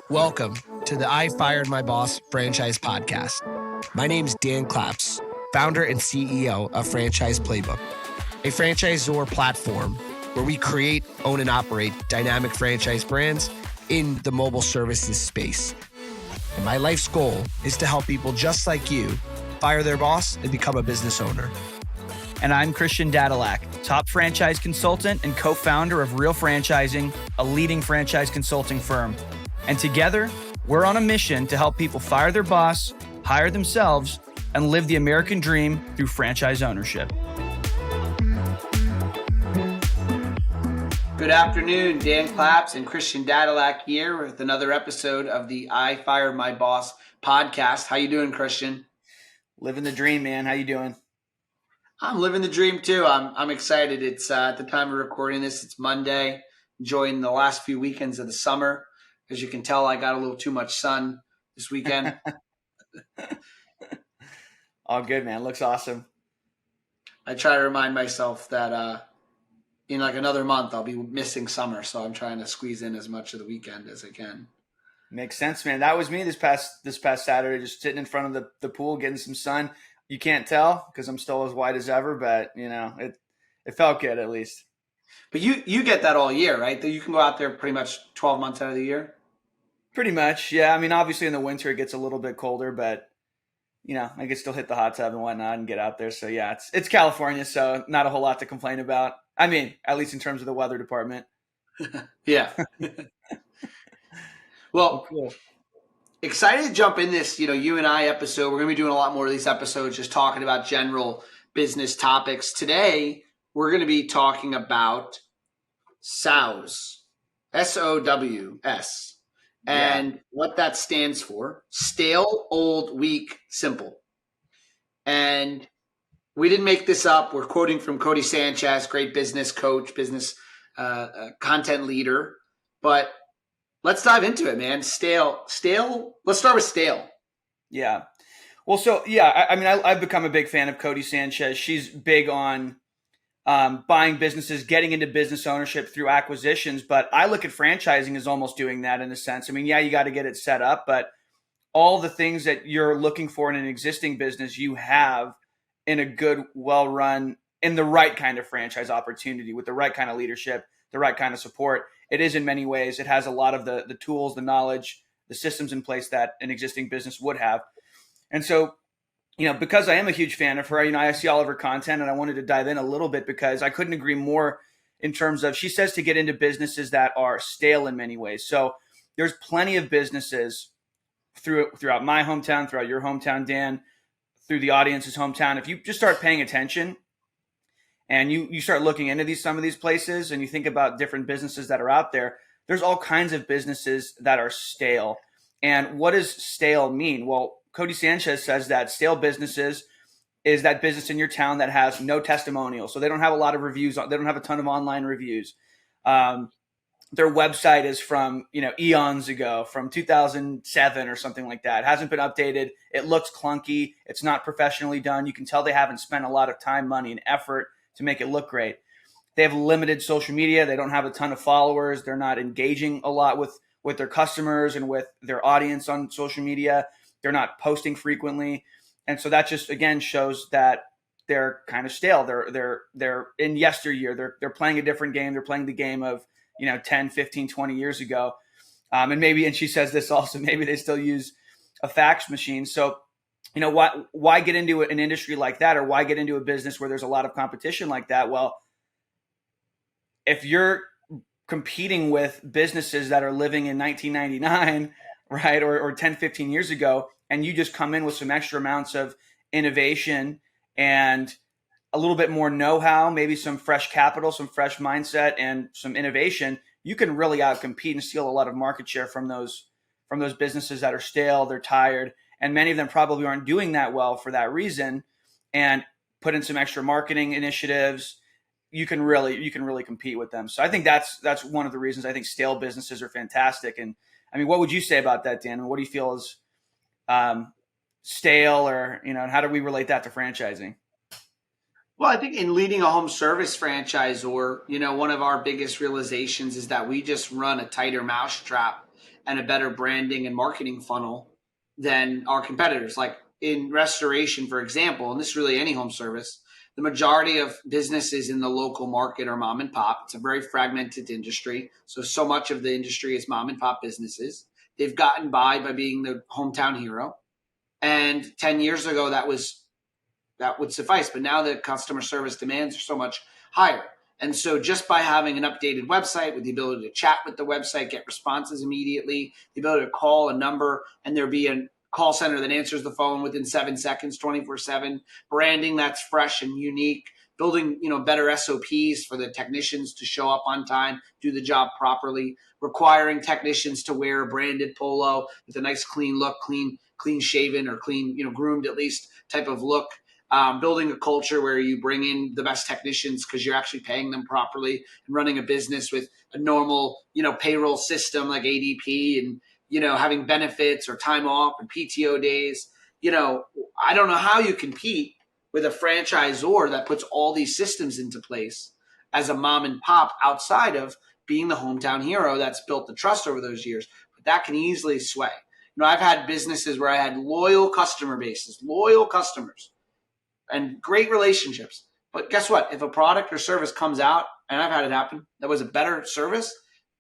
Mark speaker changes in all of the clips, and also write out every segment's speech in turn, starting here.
Speaker 1: Welcome to the I Fired My Boss Franchise Podcast. My name's Dan Claps, founder and CEO of Franchise Playbook, a franchisor platform where we create, own, and operate dynamic franchise brands in the mobile services space. And my life's goal is to help people just like you fire their boss and become a business owner.
Speaker 2: And I'm Christian Dadulak, top franchise consultant and co-founder of Real Franchising, a leading franchise consulting firm. And together, we're on a mission to help people fire their boss, hire themselves, and live the American dream through franchise ownership.
Speaker 3: Good afternoon, Dan Claps and Christian Dadulak here with another episode of the I Fired My Boss podcast. How you doing, Christian?
Speaker 2: Living the dream, man. How you doing?
Speaker 3: I'm living the dream too. I'm excited. It's at the time of recording this, it's Monday. Enjoying the last few weekends of the summer. As you can tell, I got a little too much sun this weekend.
Speaker 2: All good, man. Looks awesome.
Speaker 3: I try to remind myself that in like another month, I'll be missing summer. So I'm trying to squeeze in as much of the weekend as I can.
Speaker 2: Makes sense, man. That was me this past Saturday, just sitting in front of the pool, getting some sun. You can't tell because I'm still as white as ever, but you know, it felt good at least.
Speaker 3: But you get that all year, right? That you can go out there pretty much 12 months out of the year?
Speaker 2: Pretty much, yeah. I mean, obviously in the winter it gets a little bit colder, but you know, I can still hit the hot tub and whatnot and get out there. So yeah, it's California, so not a whole lot to complain about. I mean, at least in terms of the weather department.
Speaker 3: Yeah. Well, cool. Excited to jump in this, you and I episode. We're going to be doing a lot more of these episodes, just talking about general business topics. Today, we're going to be talking about SOWS, SOWS. And what that stands for: stale, old, weak, simple. And we didn't make this up. We're quoting from Codie Sanchez, great business coach, business content leader. But let's dive into it, man. Stale. Let's start with stale.
Speaker 2: Yeah. Well, so yeah, I mean, I've become a big fan of Codie Sanchez. She's big on buying businesses, getting into business ownership through acquisitions. But I look at franchising as almost doing that in a sense. I mean, yeah, you got to get it set up, but all the things that you're looking for in an existing business, you have in a good, well-run, in the right kind of franchise opportunity with the right kind of leadership, the right kind of support. It is in many ways. It has a lot of the tools, the knowledge, the systems in place that an existing business would have. And so, because I am a huge fan of her, I see all of her content and I wanted to dive in a little bit because I couldn't agree more in terms of, she says to get into businesses that are stale in many ways. So there's plenty of businesses throughout my hometown, throughout your hometown, Dan, through the audience's hometown. If you just start paying attention and you start looking into some of these places and you think about different businesses that are out there, there's all kinds of businesses that are stale. And what does stale mean? Well, Codie Sanchez says that stale businesses is that business in your town that has no testimonial. So they don't have a lot of reviews. They don't have a ton of online reviews. Their website is from, eons ago, from 2007 or something like that. It hasn't been updated. It looks clunky. It's not professionally done. You can tell they haven't spent a lot of time, money, and effort to make it look great. They have limited social media. They don't have a ton of followers. They're not engaging a lot with their customers and with their audience on social media. They're not posting frequently. And so that just, again, shows that they're kind of stale. They're in yesteryear. They're playing a different game. They're playing the game of, 10, 15, 20 years ago. And she says this also, maybe they still use a fax machine. So, why get into an industry like that, or why get into a business where there's a lot of competition like that? Well, if you're competing with businesses that are living in 1999, right, or 10, 15 years ago, and you just come in with some extra amounts of innovation and a little bit more know-how, maybe some fresh capital, some fresh mindset, and some innovation, you can really outcompete and steal a lot of market share from those businesses that are stale, they're tired, and many of them probably aren't doing that well for that reason. And put in some extra marketing initiatives, you can really compete with them. So I think that's one of the reasons I think stale businesses are fantastic. And I mean, what would you say about that, Dan? What do you feel is stale, or and how do we relate that to franchising?
Speaker 3: Well, I think in leading a home service franchisor, one of our biggest realizations is that we just run a tighter mousetrap and a better branding and marketing funnel than our competitors. Like in restoration, for example, and this is really any home service, the majority of businesses in the local market are mom and pop. It's a very fragmented industry. So much of the industry is mom and pop businesses. They've gotten by being the hometown hero. And 10 years ago, that would suffice. But now the customer service demands are so much higher. And so just by having an updated website with the ability to chat with the website, get responses immediately, the ability to call a number and there be a call center that answers the phone within 7 seconds, 24/7, branding that's fresh and unique, building, better SOPs for the technicians to show up on time, do the job properly, requiring technicians to wear a branded polo with a nice clean look, clean shaven or clean, groomed at least type of look. Building a culture where you bring in the best technicians because you're actually paying them properly, and running a business with a normal, payroll system like ADP and, having benefits or time off and PTO days. I don't know how you compete with a franchisor that puts all these systems into place as a mom and pop outside of being the hometown hero that's built the trust over those years. But that can easily sway. I've had businesses where I had loyal customer bases, loyal customers, and great relationships. But guess what? If a product or service comes out, and I've had it happen, that was a better service,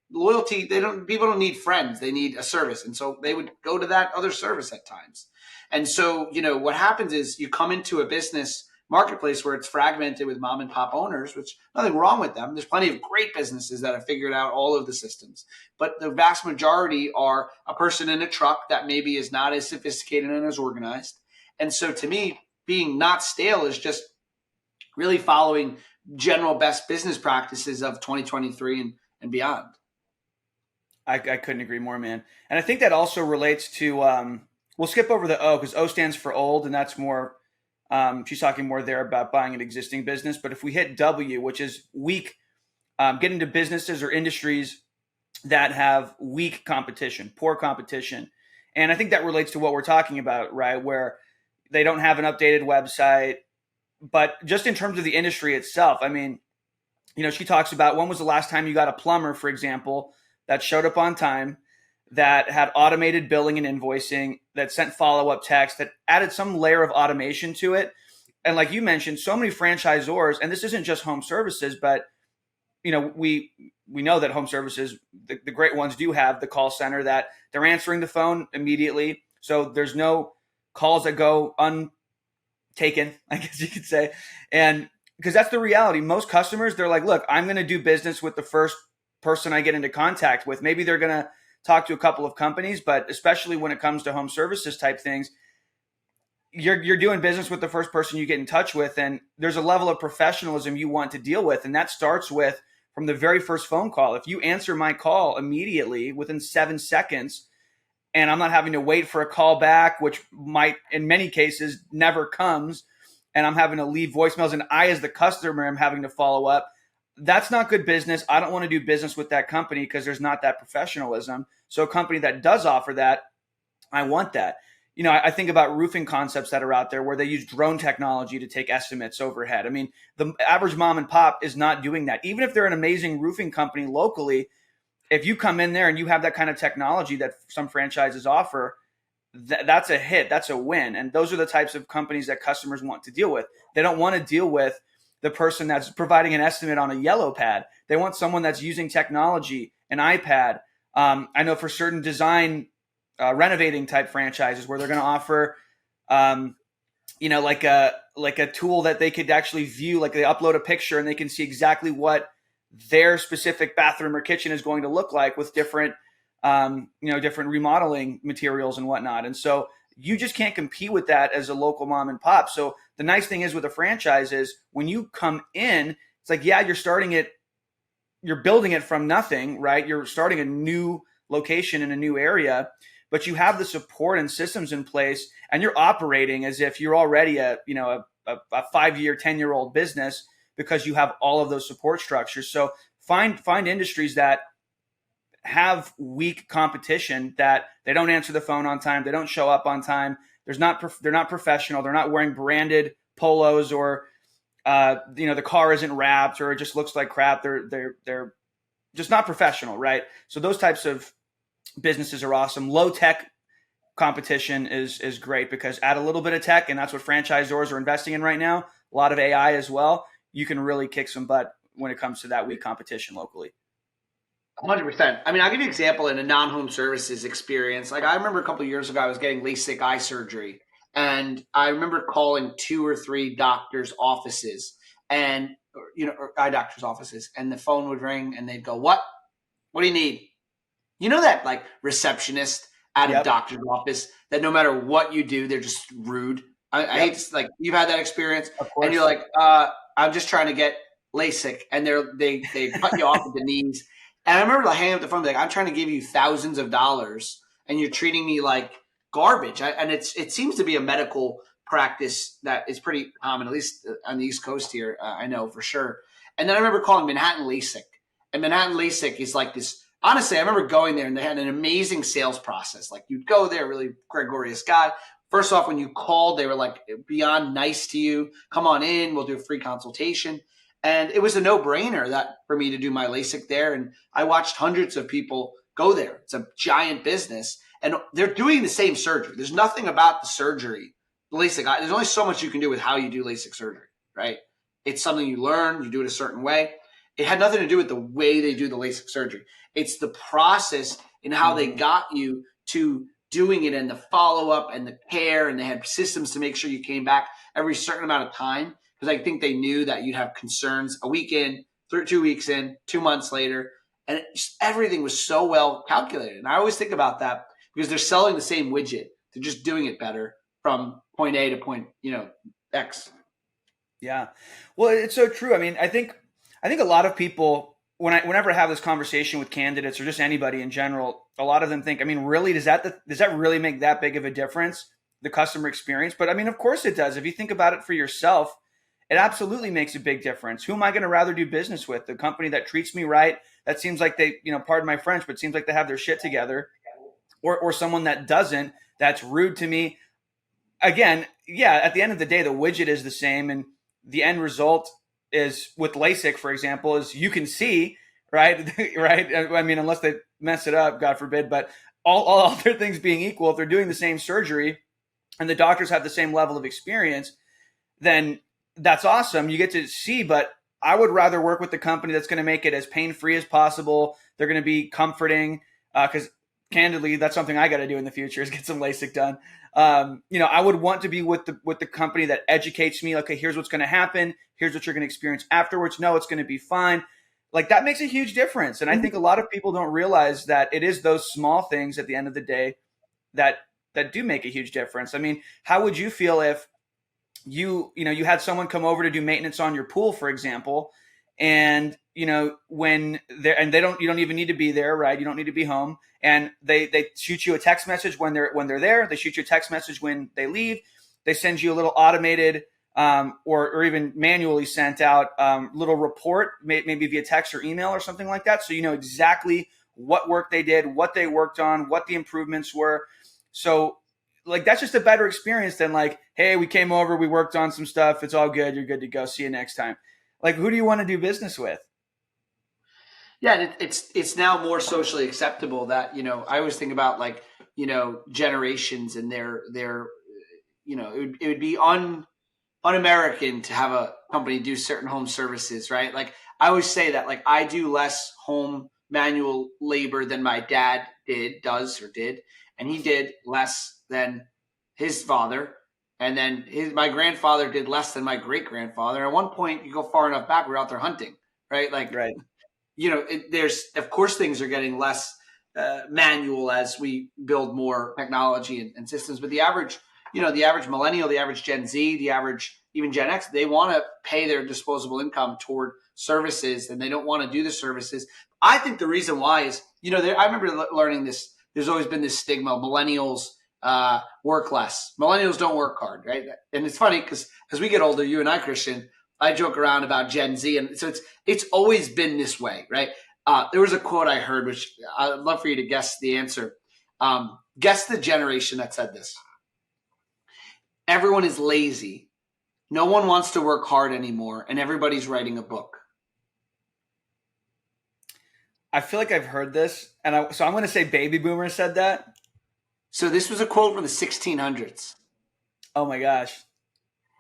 Speaker 3: loyalty, people don't need friends. They need a service. And so they would go to that other service at times. And so, what happens is you come into a business marketplace where it's fragmented with mom and pop owners, which nothing wrong with them. There's plenty of great businesses that have figured out all of the systems, but the vast majority are a person in a truck that maybe is not as sophisticated and as organized. And so to me, being not stale is just really following general best business practices of 2023 and beyond.
Speaker 2: I couldn't agree more, man. And I think that also relates to, we'll skip over the O because O stands for old, and that's more, she's talking more there about buying an existing business. But if we hit W, which is weak, get into businesses or industries that have weak competition, poor competition. And I think that relates to what we're talking about, right? Where they don't have an updated website, but just in terms of the industry itself, I mean, she talks about when was the last time you got a plumber, for example, that showed up on time, that had automated billing and invoicing, that sent follow-up text, that added some layer of automation to it. And like you mentioned, so many franchisors, and this isn't just home services, but we know that home services, the great ones do have the call center that they're answering the phone immediately. So there's no calls that go untaken, I guess you could say. And because that's the reality. Most customers, they're like, look, I'm going to do business with the first person I get into contact with. Maybe they're going to talk to a couple of companies, but especially when it comes to home services type things, you're doing business with the first person you get in touch with. And there's a level of professionalism you want to deal with. And that starts with from the very first phone call. If you answer my call immediately within 7 seconds, and I'm not having to wait for a call back, which might, in many cases, never comes, and I'm having to leave voicemails, and I, as the customer, am having to follow up, that's not good business. I don't want to do business with that company because there's not that professionalism. So a company that does offer that, I want that. I think about roofing concepts that are out there where they use drone technology to take estimates overhead. I mean, the average mom and pop is not doing that. Even if they're an amazing roofing company locally, if you come in there and you have that kind of technology that some franchises offer, that's a hit. That's a win. And those are the types of companies that customers want to deal with. They don't want to deal with the person that's providing an estimate on a yellow pad. They want someone that's using technology, an iPad. I know for certain design renovating type franchises where they're going to offer, like a tool that they could actually view, like they upload a picture and they can see exactly what their specific bathroom or kitchen is going to look like with different, different remodeling materials and whatnot. And so you just can't compete with that as a local mom and pop. So the nice thing is with a franchise is when you come in, it's like, yeah, you're building it from nothing, right? You're starting a new location in a new area, but you have the support and systems in place and you're operating as if you're already a 5-year, 10-year-old business because you have all of those support structures. So find industries that have weak competition, that they don't answer the phone on time, they don't show up on time. They're not professional. They're not wearing branded polos, or the car isn't wrapped, or it just looks like crap. They're just not professional, right? So those types of businesses are awesome. Low tech competition is great because add a little bit of tech, and that's what franchisors are investing in right now. A lot of AI as well. You can really kick some butt when it comes to that weak competition locally.
Speaker 3: 100%. I mean, I'll give you an example in a non-home services experience. Like I remember a couple of years ago, I was getting LASIK eye surgery, and I remember calling 2 or 3 doctors' offices, and or eye doctors' offices, and the phone would ring, and they'd go, "What? What do you need?" You know that like receptionist at a
Speaker 2: Yep.
Speaker 3: doctor's office that no matter what you do, they're just rude. I hate to, like you've had that experience,
Speaker 2: Of
Speaker 3: and
Speaker 2: course.
Speaker 3: you're like, I'm just trying to get LASIK, and they cut you off at the knees. And I remember like hanging up the phone, like I'm trying to give you thousands of dollars, and you're treating me like garbage. And it seems to be a medical practice that is pretty common, at least on the East Coast here. I know for sure. And then I remember calling Manhattan LASIK, and Manhattan LASIK is like this. Honestly, I remember going there and they had an amazing sales process. Like you'd go there, really gregarious guy. First off, when you called, they were like beyond nice to you. Come on in, we'll do a free consultation. And it was a no-brainer that for me to do my LASIK there. And I watched hundreds of people go there. It's a giant business. And they're doing the same surgery. There's nothing about the surgery. The LASIK, there's only so much you can do with how you do LASIK surgery, right? It's something you learn, you do it a certain way. It had nothing to do with the way they do the LASIK surgery. It's the process and how they got you to doing it and the follow-up and the care, and they had systems to make sure you came back every certain amount of time because I think they knew that you'd have concerns a week in, 2 weeks in, 2 months later, and everything was so well calculated. And I always think about that because they're selling the same widget. They're just doing it better from point A to point, X.
Speaker 2: Yeah. Well, it's so true. I mean, I think a lot of people, whenever I have this conversation with candidates or just anybody in general, a lot of them think, I mean, really, does that really make that big of a difference, the customer experience? But I mean, of course it does. If you think about it for yourself, it absolutely makes a big difference. Who am I going to rather do business with? The company that treats me right, that seems like they, pardon my French, but seems like they have their shit together, or someone that doesn't, that's rude to me. Again, yeah, at the end of the day, the widget is the same, and the end result is with LASIK, for example, is you can see, right? Right. I mean, unless they mess it up, God forbid, but all other things being equal, if they're doing the same surgery and the doctors have the same level of experience, then that's awesome. You get to see, but I would rather work with the company that's going to make it as pain-free as possible. They're going to be comforting because candidly, that's something I got to do in the future is get some LASIK done. I would want to be with the company that educates me. Okay, here's what's going to happen. Here's what you're going to experience afterwards. No, it's going to be fine. Like that makes a huge difference. And I think a lot of people don't realize that it is those small things at the end of the day that do make a huge difference. I mean, how would you feel if you had someone come over to do maintenance on your pool, for example, and when they're and you don't even need to be there, right? You don't need to be home, and they shoot you a text message when they're there. They shoot you a text message when they leave. They send you a little automated or even manually sent out little report, maybe via text or email or something like that, so you know exactly what work they did, what they worked on, what the improvements were. So like that's just a better experience than like, hey, we came over, we worked on some stuff, it's all good, you're good to go, see you next time. Like, who do you want to do business with?
Speaker 3: Yeah, and it's now more socially acceptable that I always think about like generations and their it would be un-American to have a company do certain home services, right? Like I always say that like I do less home manual labor than my dad did, and he did less than his father, and then my grandfather did less than my great grandfather. At one point, you go far enough back, we're out there hunting, right? Like,
Speaker 2: Right.
Speaker 3: There's of course things are getting less manual as we build more technology and systems, but the average millennial, the average Gen Z, the average even Gen X, they want to pay their disposable income toward services, and they don't want to do the services. I think the reason why is, I remember learning this. There's always been this stigma: millennials work less. Millennials don't work hard, right? And it's funny because as we get older, you and I, Christian, I joke around about Gen Z, and so it's always been this way, right? There was a quote I heard, which I'd love for you to guess the answer. Guess the generation that said this. Everyone is lazy. No one wants to work hard anymore, and everybody's writing a book.
Speaker 2: I feel like I've heard this, so I'm going to say baby boomers said that.
Speaker 3: So this was a quote from the 1600s.
Speaker 2: Oh my gosh.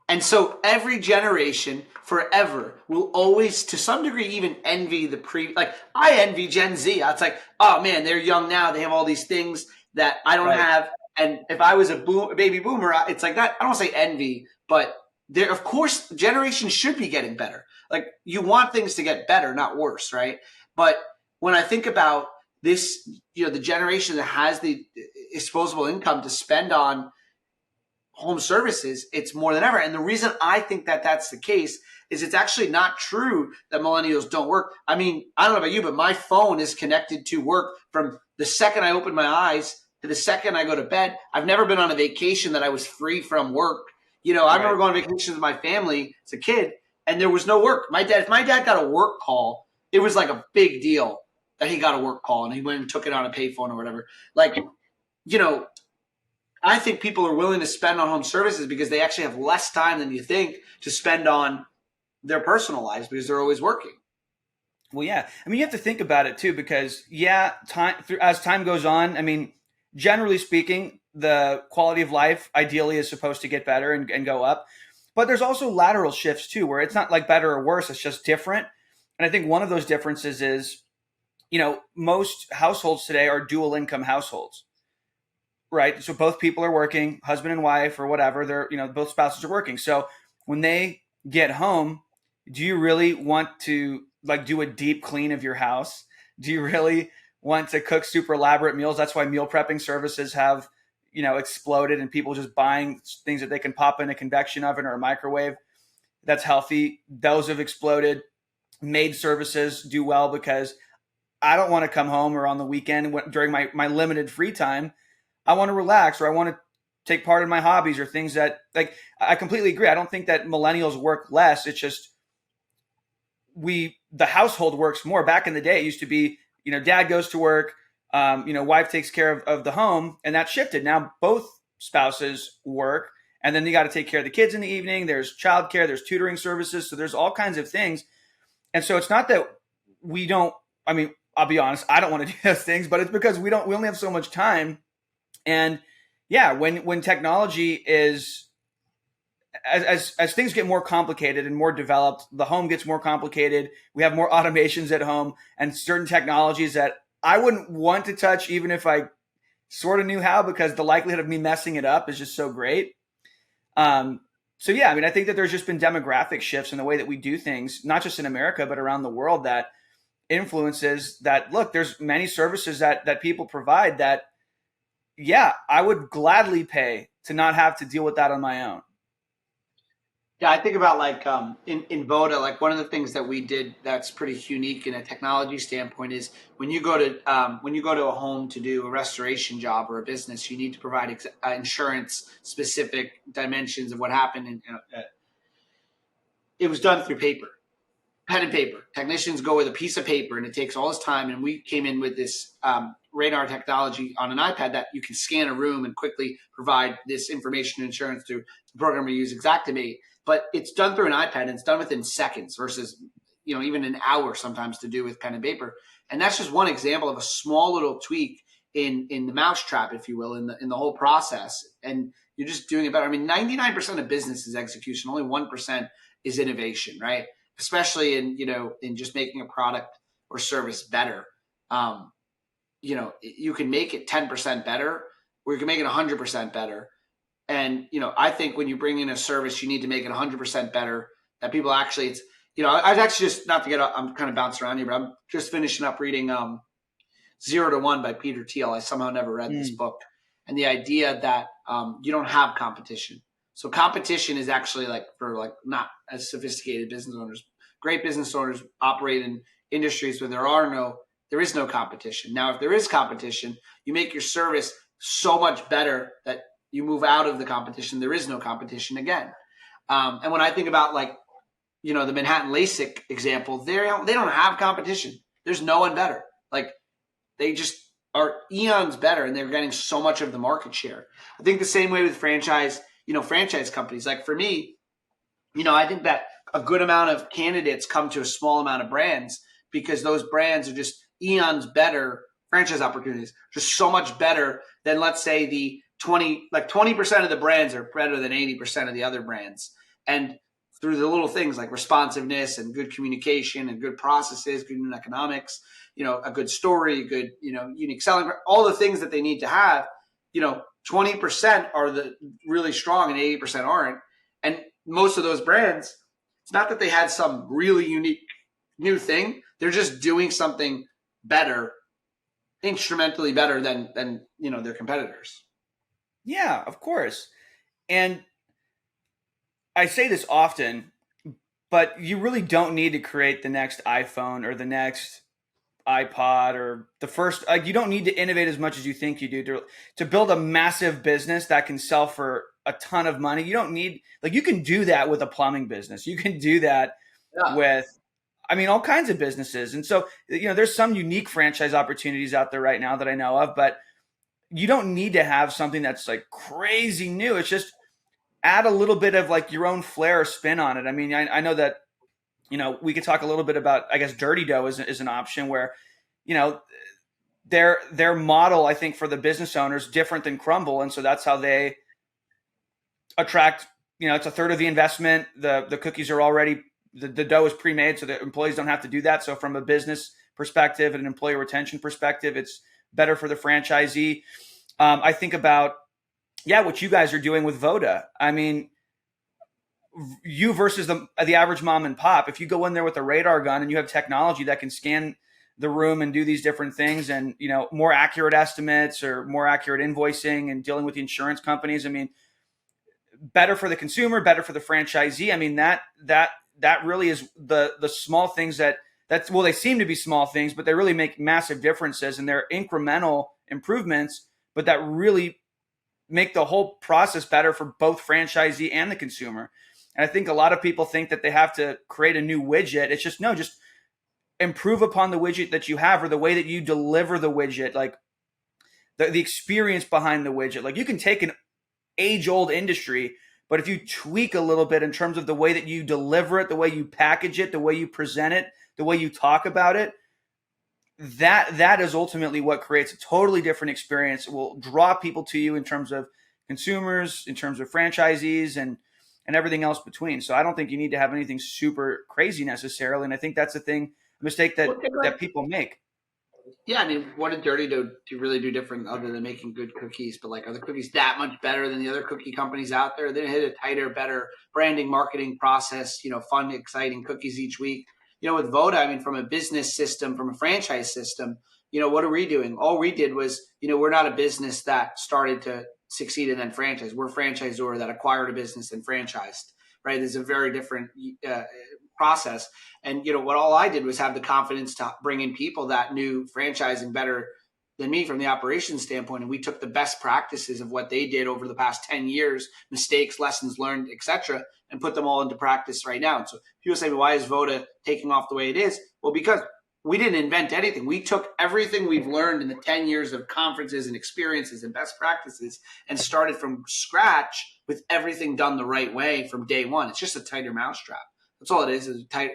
Speaker 3: And so every generation forever will always, to some degree, even envy like I envy Gen Z. It's like, oh man, they're young now. They have all these things that I don't have. And if I was a baby boomer, it's like that. I don't say envy, but there, of course, generations should be getting better. Like you want things to get better, not worse, right? But when I think about this, the generation that has the disposable income to spend on home services, it's more than ever. And the reason I think that that's the case is it's actually not true that millennials don't work. I mean, I don't know about you, but my phone is connected to work from the second I open my eyes to the second I go to bed. I've never been on a vacation that I was free from work. I remember going on vacations with my family as a kid and there was no work. If my dad got a work call, it was like a big deal that he got a work call and he went and took it on a payphone or whatever. Like, I think people are willing to spend on home services because they actually have less time than you think to spend on their personal lives because they're always working.
Speaker 2: Well, yeah. I mean, you have to think about it too, because as time goes on, I mean, generally speaking, the quality of life ideally is supposed to get better and go up. But there's also lateral shifts too, where it's not like better or worse. It's just different. And I think one of those differences is, most households today are dual income households. Right. So both people are working, husband and wife or whatever. They're, both spouses are working. So when they get home, do you really want to do a deep clean of your house? Do you really want to cook super elaborate meals? That's why meal prepping services have, exploded and people just buying things that they can pop in a convection oven or a microwave that's healthy. Those have exploded. Maid services do well because I don't want to come home or on the weekend during my limited free time. I want to relax or I want to take part in my hobbies or things that I completely agree. I don't think that millennials work less. It's just the household works more. Back in the day, it used to be, dad goes to work, wife takes care of the home, and that shifted. Now both spouses work and then you got to take care of the kids in the evening. There's childcare, there's tutoring services. So there's all kinds of things. And so it's not that we don't, I mean, I'll be honest, I don't want to do those things, but it's because we only have so much time. And yeah, when technology is, as things get more complicated and more developed, the home gets more complicated. We have more automations at home and certain technologies that I wouldn't want to touch even if I sort of knew how, because the likelihood of me messing it up is just so great. So yeah, I mean, I think that there's just been demographic shifts in the way that we do things, not just in America, but around the world that influences that. Look, there's many services that people provide that, yeah, I would gladly pay to not have to deal with that on my own.
Speaker 3: Yeah, I think about in Voda, one of the things that we did that's pretty unique in a technology standpoint is when you go to a home to do a restoration job or a business, you need to provide insurance specific dimensions of what happened. And it was done through paper, pen and paper. Technicians go with a piece of paper, and it takes all this time. And we came in with this radar technology on an iPad that you can scan a room and quickly provide this information insurance through the program we use, Xactimate. But it's done through an iPad and it's done within seconds versus, even an hour sometimes to do with pen and paper. And that's just one example of a small little tweak in the mousetrap, if you will, in the whole process. And you're just doing it better. I mean, 99% of business is execution. Only 1% is innovation, right? Especially in just making a product or service better. You can make it 10% better, or you can make it 100% better. And, I think when you bring in a service, you need to make it 100% better, that people actually, I was actually just, not to get, I'm kind of bouncing around here, but I'm just finishing up reading 0 to 1 by Peter Thiel. I somehow never read this book. And the idea that you don't have competition. So competition is actually for not as sophisticated business owners. Great business owners operate in industries where there is no competition. Now, if there is competition, you make your service so much better that you move out of the competition. There is no competition again. And when I think about the Manhattan LASIK example, they don't have competition. There's no one better. They just are eons better, and they're getting so much of the market share. I think the same way with franchise companies. For me, I think that a good amount of candidates come to a small amount of brands because those brands are just, eons better franchise opportunities, just so much better than, let's say, the 20% of the brands are better than 80% of the other brands. And through the little things like responsiveness and good communication and good processes, good unit economics, a good story, good, unique selling, all the things that they need to have, 20% are the really strong and 80% aren't. And most of those brands, it's not that they had some really unique new thing. They're just doing something better, instrumentally better than their competitors.
Speaker 2: Yeah, of course. And I say this often, but you really don't need to create the next iPhone or the next iPod or the first. You don't need to innovate as much as you think you do to build a massive business that can sell for a ton of money. You don't need, you can do that with a plumbing business. You can do that with, all kinds of businesses. And so, there's some unique franchise opportunities out there right now that I know of, but you don't need to have something that's like crazy new. It's just add a little bit of like your own flair or spin on it. I know that, we could talk a little bit about, I guess, Dirty Dough is an option where, their model, I think, for the business owners different than Crumble. And so that's how they attract, it's a third of the investment. The cookies are already, the dough is pre-made, so the employees don't have to do that. So from a business perspective and an employee retention perspective, it's better for the franchisee. I think about, what you guys are doing with Voda. You versus the average mom and pop, if you go in there with a radar gun and you have technology that can scan the room and do these different things and, more accurate estimates or more accurate invoicing and dealing with the insurance companies, better for the consumer, better for the franchisee. That really is the small things they seem to be small things, but they really make massive differences, and they're incremental improvements, but that really make the whole process better for both franchisee and the consumer. And I think a lot of people think that they have to create a new widget. It's just, no, just improve upon the widget that you have, or the way that you deliver the widget, like the experience behind the widget. Like, you can take an age-old industry, but if you tweak a little bit in terms of the way that you deliver it, the way you package it, the way you present it, the way you talk about it, that is ultimately what creates a totally different experience. It will draw people to you in terms of consumers, in terms of franchisees, and everything else between. So I don't think you need to have anything super crazy necessarily. And I think that's a mistake that people make.
Speaker 3: Yeah, what did Dirty Dough really do different other than making good cookies? But are the cookies that much better than the other cookie companies out there? They hit a tighter, better branding, marketing process, fun, exciting cookies each week. With Voda, from a business system, from a franchise system, what are we doing? All we did was, we're not a business that started to succeed and then franchise. We're a franchisor that acquired a business and franchised, right? There's a very different process. And, what all I did was have the confidence to bring in people that knew franchising better than me from the operations standpoint. And we took the best practices of what they did over the past 10 years, mistakes, lessons learned, etc., and put them all into practice right now. And so people say, why is Voda taking off the way it is? Well, because we didn't invent anything. We took everything we've learned in the 10 years of conferences and experiences and best practices and started from scratch with everything done the right way from day one. It's just a tighter mousetrap. That's all it is a tight,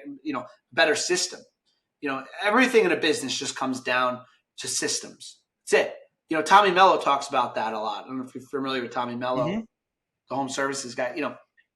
Speaker 3: better system. Everything in a business just comes down to systems. That's it. Tommy Mello talks about that a lot. I don't know if you're familiar with Tommy Mello, the home services guy.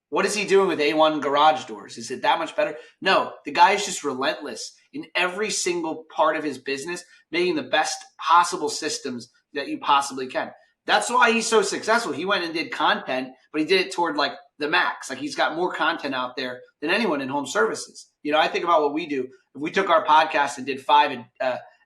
Speaker 3: What is he doing with A1 garage doors? Is it that much better? No, the guy is just relentless in every single part of his business, making the best possible systems that you possibly can. That's why he's so successful. He went and did content, but he did it toward the max. He's got more content out there than anyone in home services. I think about what we do. If we took our podcast and did 5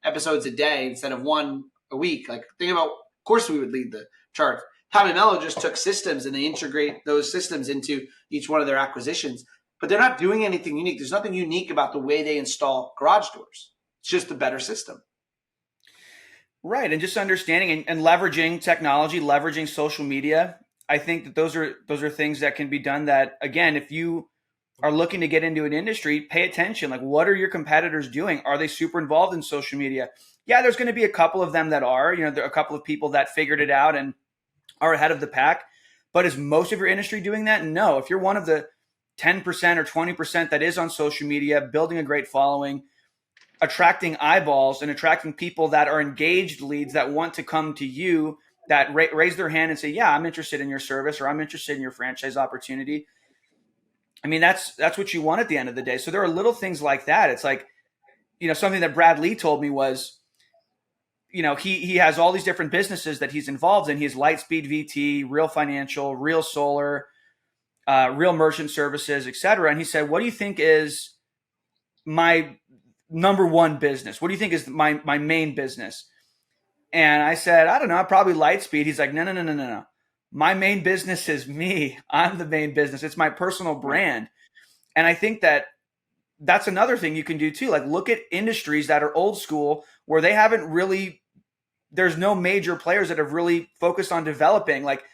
Speaker 3: episodes a day instead of 1 a week, think about, of course we would lead the chart. Tommy Mello just took systems and they integrate those systems into each one of their acquisitions, but they're not doing anything unique. There's nothing unique about the way they install garage doors. It's just a better system.
Speaker 2: Right. And just understanding and leveraging technology, leveraging social media. I think that those are things that can be done that, again, if you are looking to get into an industry, pay attention. What are your competitors doing? Are they super involved in social media? Yeah, there's going to be a couple of them that are, there are a couple of people that figured it out and are ahead of the pack. But is most of your industry doing that? No. If you're one of the 10% or 20% that is on social media, building a great following, attracting eyeballs and attracting people that are engaged leads that want to come to you, that raise their hand and say, yeah, I'm interested in your service, or I'm interested in your franchise opportunity. I mean, that's what you want at the end of the day. So there are little things like that. It's like, something that Brad Lee told me was, he has all these different businesses that he's involved in. He has Lightspeed VT, Real Financial, Real Solar, Real Merchant Services, et cetera. And he said, what do you think is my number one business? What do you think is my main business? And I said, I don't know, probably Lightspeed. He's like, no. My main business is me. I'm the main business. It's my personal brand. And I think that that's another thing you can do too. Like, look at industries that are old school where they haven't really, there's no major players that have really focused on developing. Like,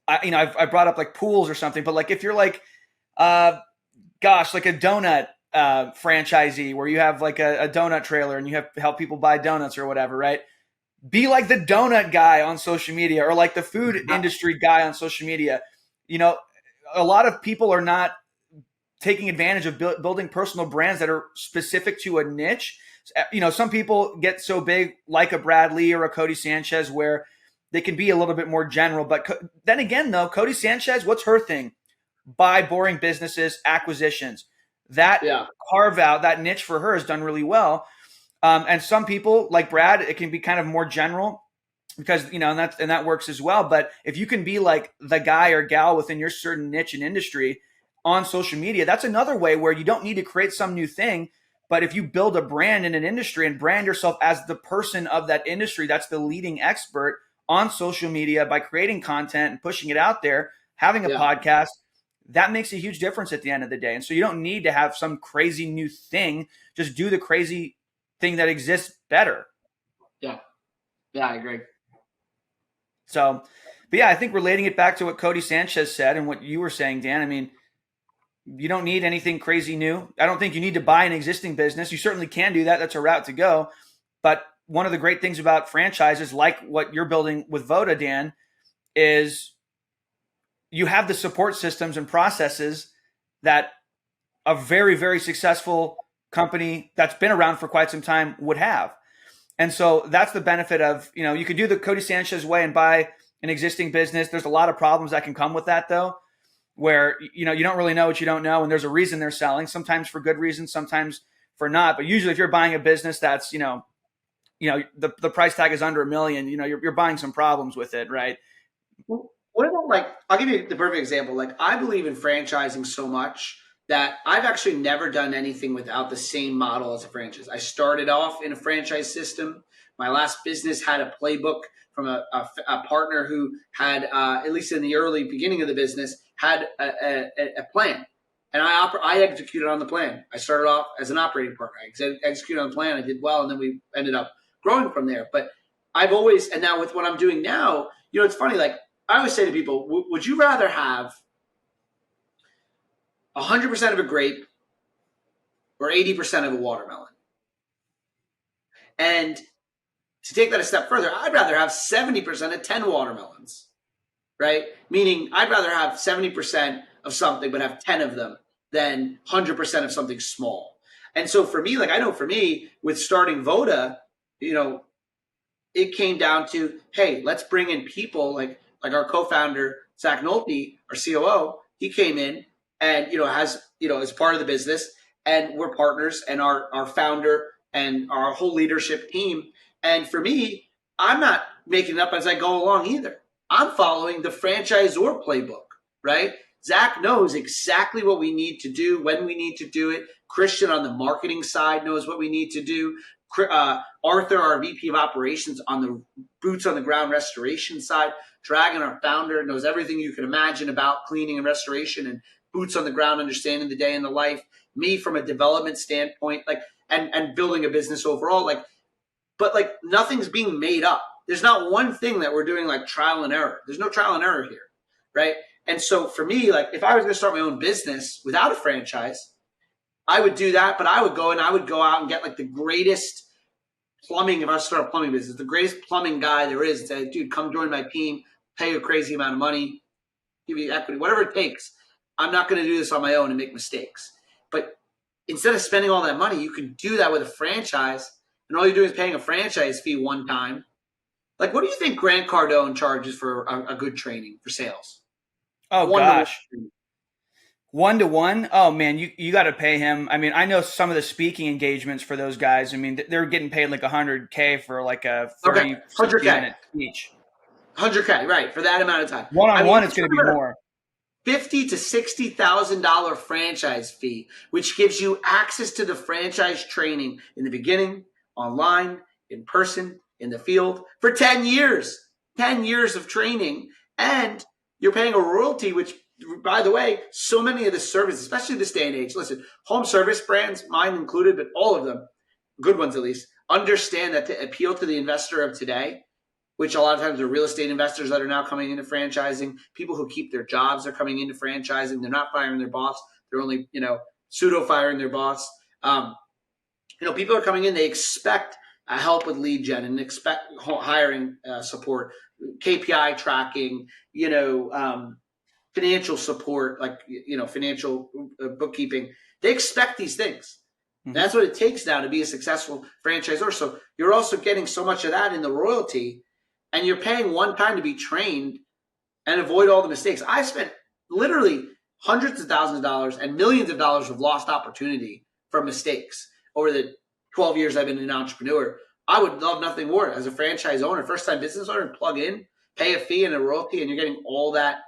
Speaker 2: I brought up like pools or something, but like if you're like, like a donut franchisee where you have like a donut trailer and you have to help people buy donuts or whatever, right? Be like the donut guy on social media, or like the food industry guy on social media. A lot of people are not taking advantage of building personal brands that are specific to a niche. Some people get so big, like a Brad Lee or a Codie Sanchez, where they can be a little bit more general. But then again, though, Codie Sanchez, what's her thing? Buy boring businesses, acquisitions. That carve out, that niche for her has done really well. And some people, like Brad, it can be kind of more general because, and that works as well. But if you can be like the guy or gal within your certain niche and industry on social media, that's another way where you don't need to create some new thing. But if you build a brand in an industry and brand yourself as the person of that industry, that's the leading expert on social media by creating content and pushing it out there, having a podcast, that makes a huge difference at the end of the day. And so you don't need to have some crazy new thing. Just do the crazy thing that exists better.
Speaker 3: Yeah, I agree.
Speaker 2: So, but yeah, I think relating it back to what Codie Sanchez said and what you were saying, Dan, I mean, you don't need anything crazy new. I don't think you need to buy an existing business. You certainly can do that. That's a route to go. But one of the great things about franchises, like what you're building with Voda, Dan, is you have the support systems and processes that a very, very successful company that's been around for quite some time would have. And so that's the benefit of, you could do the Codie Sanchez way and buy an existing business. There's a lot of problems that can come with that, though, where, you don't really know what you don't know. And there's a reason they're selling, sometimes for good reasons, sometimes for not. But usually if you're buying a business that's, the price tag is under $1 million, you're buying some problems with it, right?
Speaker 3: What about I'll give you the perfect example. Like, I believe in franchising so much that I've actually never done anything without the same model as a franchise. I started off in a franchise system. My last business had a playbook from a partner who had, at least in the early beginning of the business, had a plan. And I executed on the plan. I started off as an operating partner. I executed on the plan. I did well, and then we ended up growing from there. But I've always, and now with what I'm doing now, it's funny, like I always say to people, would you rather have 100% of a grape or 80% of a watermelon? And to take that a step further, I'd rather have 70% of 10 watermelons, right? Meaning I'd rather have 70% of something but have 10 of them than 100% of something small. And so for me, I know for me with starting Voda, it came down to, hey, let's bring in people like our co-founder, Zach Nolte, our COO. He came in and, is part of the business, and we're partners, and our founder and our whole leadership team. And for me, I'm not making it up as I go along either. I'm following the franchisor playbook, right? Zach knows exactly what we need to do, when we need to do it. Christian on the marketing side knows what we need to do. Arthur, our VP of operations, on the boots on the ground restoration side. Dragon, our founder, knows everything you can imagine about cleaning and restoration and boots on the ground, understanding the day in the life. Me from a development standpoint, and building a business overall, but nothing's being made up. There's not one thing that we're doing like trial and error. There's no trial and error here, right? And so for me, if I was going to start my own business without a franchise, I would do that, but I would go out and get the greatest plumbing. If I start a plumbing business, the greatest plumbing guy there is, and say, dude, come join my team, pay a crazy amount of money, give you equity, whatever it takes. I'm not going to do this on my own and make mistakes. But instead of spending all that money, you can do that with a franchise, and all you're doing is paying a franchise fee one time. Like, what do you think Grant Cardone charges for a good training for sales?
Speaker 2: Oh,
Speaker 3: One-to-one
Speaker 2: gosh.
Speaker 3: training.
Speaker 2: 1-to-1. Oh man, you got to pay him. I mean, I know some of the speaking engagements for those guys. I mean, they're getting paid like $100K for like a 30,
Speaker 3: Okay,
Speaker 2: 60
Speaker 3: 100K.
Speaker 2: minute speech.
Speaker 3: 100K, right, for that amount of time. I mean,
Speaker 2: One-on-one, it's going to be more.
Speaker 3: $50,000 to $60,000 franchise fee, which gives you access to the franchise training in the beginning, online, in person, in the field for 10 years. 10 years of training, and you're paying a royalty, which, by the way, so many of the services, especially this day and age, listen, home service brands, mine included, but all of them, good ones at least, understand that to appeal to the investor of today, which a lot of times are real estate investors that are now coming into franchising, people who keep their jobs are coming into franchising. They're not firing their boss. They're only, pseudo firing their boss. People are coming in. They expect help with lead gen and expect hiring support, KPI tracking, financial support, like, financial bookkeeping. They expect these things. Mm-hmm. That's what it takes now to be a successful franchisor. So you're also getting so much of that in the royalty, and you're paying one time to be trained and avoid all the mistakes. I spent literally hundreds of thousands of dollars and millions of dollars of lost opportunity from mistakes over the 12 years I've been an entrepreneur. I would love nothing more as a franchise owner, first-time business owner, plug in, pay a fee and a royalty, and you're getting all that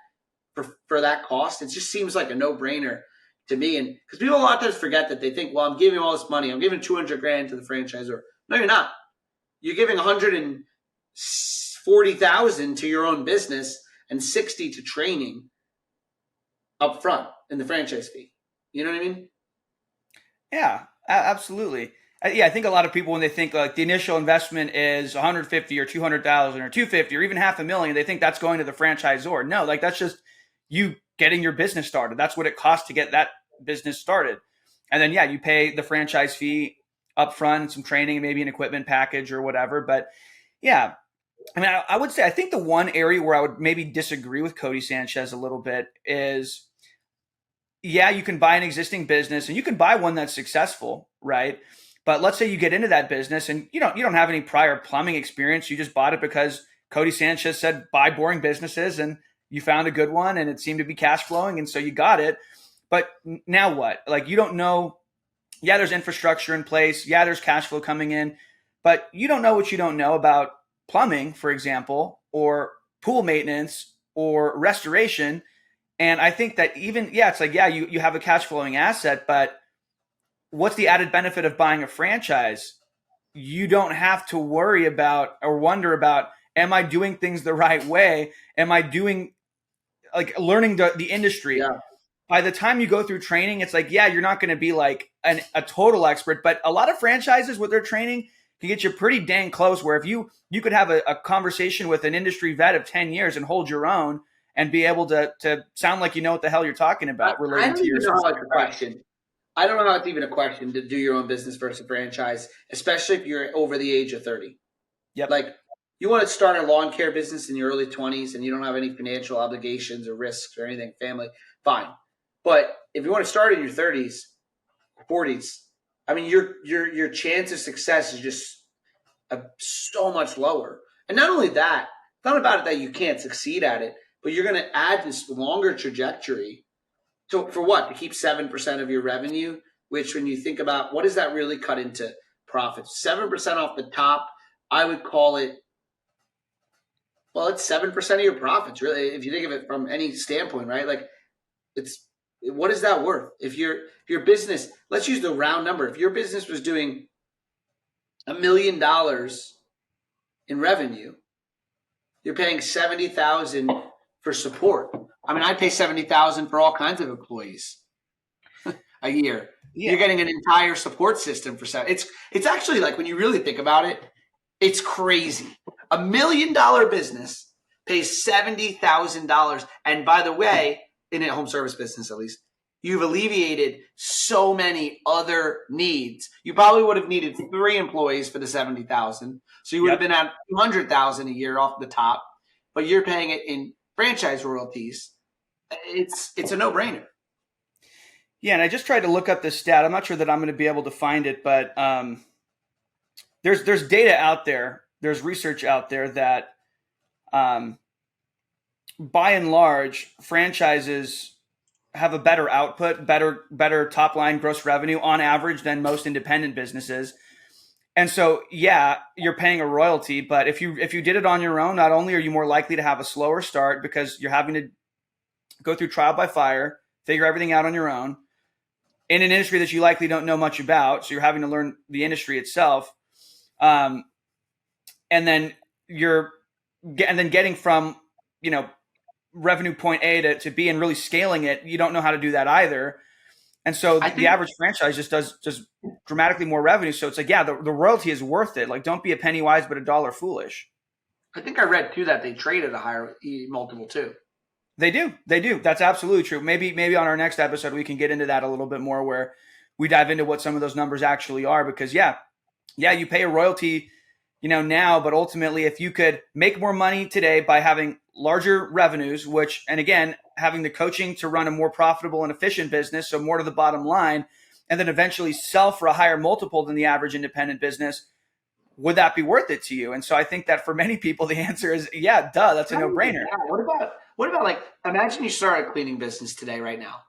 Speaker 3: for that cost. It just seems like a no-brainer to me. And because people a lot of times forget that, they think, well, I'm giving all this money. I'm giving $200,000 to the franchisor. No, you're not. You're giving $140,000 to your own business and $60,000 to training up front in the franchise fee. You know what I mean?
Speaker 2: Yeah, absolutely. Yeah, I think a lot of people, when they think like the initial investment is $150,000 or $200,000 or $250,000 or even $500,000, they think that's going to the franchisor. No, like that's just you getting your business started. That's what it costs to get that business started. And then, yeah, you pay the franchise fee up front, some training, maybe an equipment package or whatever. But yeah, I mean, I would say, I think the one area where I would maybe disagree with Codie Sanchez a little bit is, yeah, you can buy an existing business and you can buy one that's successful, right? But let's say you get into that business and you don't have any prior plumbing experience. You just bought it because Codie Sanchez said buy boring businesses, and you found a good one and it seemed to be cash flowing, and so you got it. But now what? Like, you don't know. Yeah, there's infrastructure in place. Yeah, there's cash flow coming in, but you don't know what you don't know about plumbing, for example, or pool maintenance or restoration. And I think that it's like, yeah, you have a cash flowing asset, but what's the added benefit of buying a franchise? You don't have to worry about or wonder about, am I doing things the right way? Am I doing, like, learning the industry?
Speaker 3: Yeah.
Speaker 2: By the time you go through training, it's like, yeah, you're not going to be like a total expert, but a lot of franchises with their training can get you pretty dang close, where if you could have a conversation with an industry vet of 10 years and hold your own and be able to sound like you know what the hell you're talking about relating to your
Speaker 3: question. I don't know how it's even a question to do your own business versus a franchise, especially if you're over the age of 30.
Speaker 2: Yep.
Speaker 3: Like, you want to start a lawn care business in your early 20s and you don't have any financial obligations or risks or anything, family, fine. But if you want to start in your 30s, 40s, I mean, your chance of success is just so much lower. And not only that, it's not about it that you can't succeed at it, but you're going to add this longer trajectory. So for what? To keep 7% of your revenue, which, when you think about what does that really cut into profits? 7% off the top, I would call it, well, it's 7% of your profits, really, if you think of it from any standpoint, right? Like, what is that worth? If your business, let's use the round number. If your business was doing $1 million in revenue, you're paying $70,000 for support. I mean, I pay $70,000 for all kinds of employees a year. Yeah. You're getting an entire support system for $70,000. It's actually, like, when you really think about it, it's crazy. $1 million business pays $70,000, and by the way, in a home service business at least, you've alleviated so many other needs. You probably would have needed 3 employees for the $70,000, so you would have been at $200,000 a year off the top, but you're paying it in franchise royalties. It's a no-brainer.
Speaker 2: Yeah, and I just tried to look up this stat. I'm not sure that I'm going to be able to find it, but there's data out there. There's research out there that, by and large, franchises have a better output, better top line gross revenue on average than most independent businesses. And so, yeah, you're paying a royalty, but if you did it on your own, not only are you more likely to have a slower start because you're having to go through trial by fire, figure everything out on your own in an industry that you likely don't know much about, so you're having to learn the industry itself, and then getting from revenue point A to B and really scaling it, you don't know how to do that either. And so the average franchise just does dramatically more revenue. So it's like, yeah, the royalty is worth it. Like, don't be a penny wise, but a dollar foolish.
Speaker 3: I think I read too that they trade at a higher multiple too.
Speaker 2: They do. That's absolutely true. Maybe on our next episode, we can get into that a little bit more, where we dive into what some of those numbers actually are, because yeah, you pay a royalty, now, but ultimately if you could make more money today by having larger revenues, and again, having the coaching to run a more profitable and efficient business, so more to the bottom line, and then eventually sell for a higher multiple than the average independent business, would that be worth it to you? And so I think that for many people, the answer is, yeah, duh, that's a no-brainer.
Speaker 3: What about like, imagine you start a cleaning business today, right now.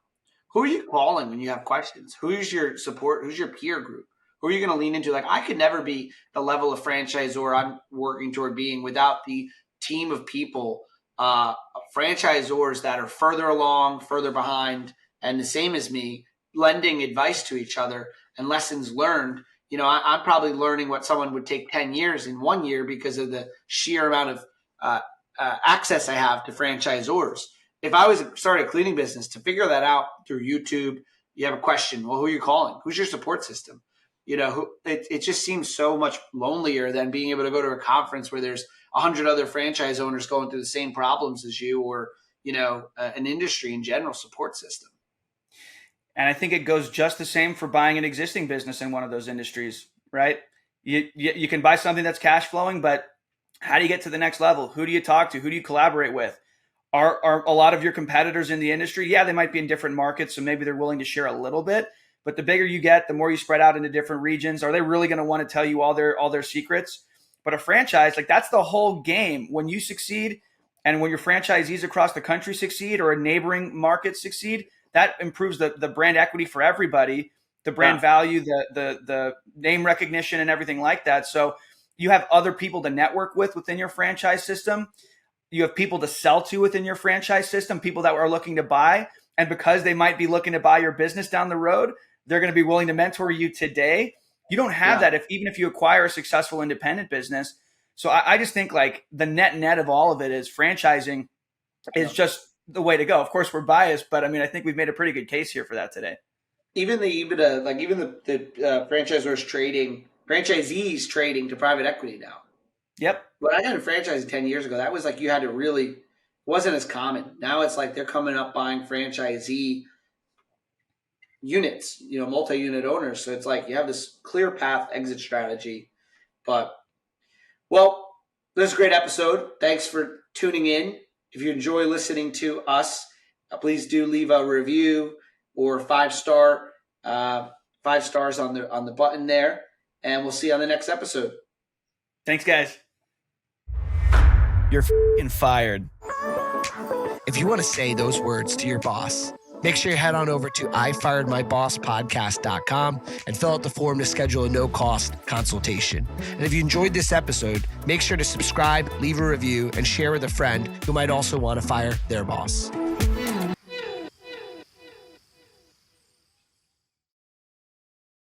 Speaker 3: Who are you calling when you have questions? Who's your support? Who's your peer group? Who are you going to lean into? Like, I could never be the level of franchisor I'm working toward being without the team of people, franchisors that are further along, further behind, and the same as me, lending advice to each other and lessons learned. I'm probably learning what someone would take 10 years in 1 year because of the sheer amount of access I have to franchisors. If I was starting a cleaning business, to figure that out through YouTube, you have a question. Well, who are you calling? Who's your support system? It just seems so much lonelier than being able to go to a conference where there's 100 other franchise owners going through the same problems as you, or, an industry in general support system.
Speaker 2: And I think it goes just the same for buying an existing business in one of those industries, right? You can buy something that's cash flowing, but how do you get to the next level? Who do you talk to? Who do you collaborate with? Are a lot of your competitors in the industry? Yeah, they might be in different markets, so maybe they're willing to share a little bit. But the bigger you get, the more you spread out into different regions. Are they really going to want to tell you all their secrets? But a franchise, like, that's the whole game. When you succeed, and when your franchisees across the country succeed, or a neighboring market succeed, that improves the brand equity for everybody, the brand value, the name recognition, and everything like that. So you have other people to network with within your franchise system. You have people to sell to within your franchise system, people that are looking to buy. And because they might be looking to buy your business down the road, they're going to be willing to mentor you today. You don't have that even if you acquire a successful independent business. So I just think, like, the net of all of it is franchising is just the way to go. Of course, we're biased, but I mean, I think we've made a pretty good case here for that today.
Speaker 3: Even the franchisees trading to private equity now.
Speaker 2: Yep.
Speaker 3: When I got a franchise 10 years ago, that was like, you had to really, wasn't as common. Now it's like they're coming up buying franchisee units, multi-unit owners. So it's like you have this clear path exit strategy. But, well, this is a great episode. Thanks for tuning in. If you enjoy listening to us, please do leave a review or 5-star, 5 stars on the button there. And we'll see you on the next episode.
Speaker 2: Thanks, guys. You're f***ing fired.
Speaker 1: If you want to say those words to your boss, make sure you head on over to ifiredmybosspodcast.com and fill out the form to schedule a no-cost consultation. And if you enjoyed this episode, make sure to subscribe, leave a review, and share with a friend who might also want to fire their boss.